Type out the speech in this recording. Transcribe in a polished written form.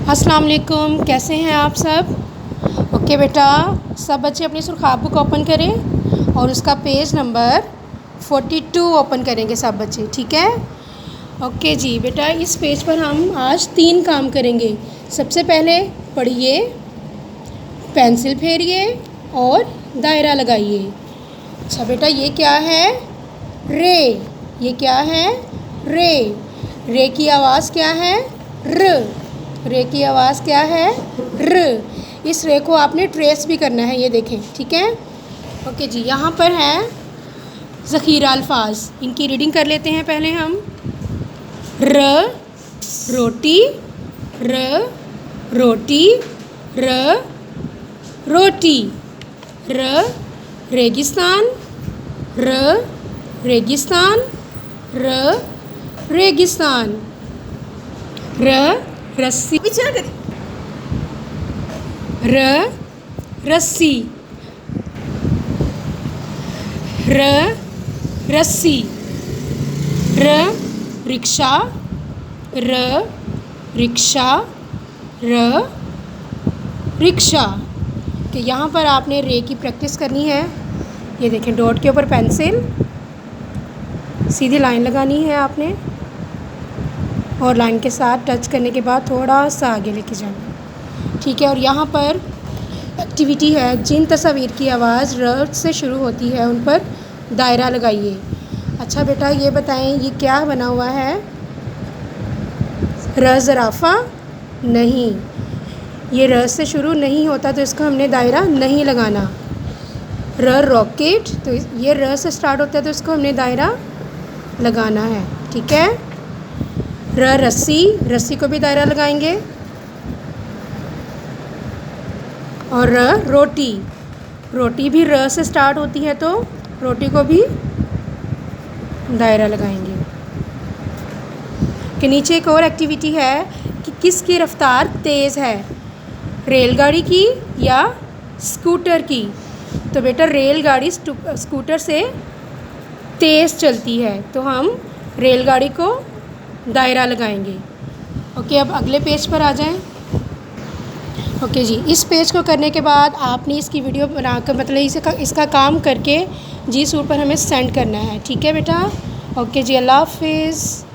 अस्सलाम वालेकुम, कैसे हैं आप सब। ओके बेटा, सब बच्चे अपनी सुरख़ाब बुक ओपन करें और उसका पेज नंबर 42 ओपन करेंगे सब बच्चे, ठीक है। ओके जी बेटा, इस पेज पर हम आज 3 काम करेंगे। सबसे पहले पढ़िए, पेंसिल फेरिए और दायरा लगाइए। अच्छा बेटा, ये क्या है? रे। ये क्या है? रे। रे की आवाज़ क्या है? र। रे की आवाज़ क्या है? र। इस रे को आपने ट्रेस भी करना है, ये देखें, ठीक है। ओके जी, यहाँ पर है ज़ख़ीरा अल्फाज, इनकी रीडिंग कर लेते हैं पहले हम। र रोटी, र रोटी, र रोटी, र रेगिस्तान, र रेगिस्तान, र रेगिस्तान, र रस्सी, र रस्सी, र रस्सी, र रिक्शा, र रिक्शा, र रिक्शा। कि यहाँ पर आपने रे की प्रैक्टिस करनी है। ये देखें, डॉट के ऊपर पेंसिल, सीधी लाइन लगानी है आपने और लाइन के साथ टच करने के बाद थोड़ा सा आगे लेके जाना, ठीक है। और यहाँ पर एक्टिविटी है, जिन तस्वीर की आवाज़ र से शुरू होती है उन पर दायरा लगाइए। अच्छा बेटा, ये बताएं, ये क्या बना हुआ है? र ज़राफ़ा? नहीं, ये र से शुरू नहीं होता तो इसको हमने दायरा नहीं लगाना। र रॉकेट, तो ये र से स्टार्ट होता है तो इसको हमने दायरा लगाना है, ठीक है। र रस्सी, रस्सी को भी दायरा लगाएंगे। और र रोटी, रोटी भी र से स्टार्ट होती है तो रोटी को भी दायरा लगाएंगे। कि नीचे एक और एक्टिविटी है कि किसकी रफ़्तार तेज़ है, रेलगाड़ी की या स्कूटर की। तो बेटा, रेलगाड़ी स्कूटर से तेज़ चलती है तो हम रेलगाड़ी को दायरा लगाएंगे। ओके, अब अगले पेज पर आ जाएं। ओके जी, इस पेज को करने के बाद आपने इसकी वीडियो बनाकर, मतलब इसका काम करके जी सूट पर हमें सेंड करना है, ठीक है बेटा। ओके जी, अल्लाह हाफिज़।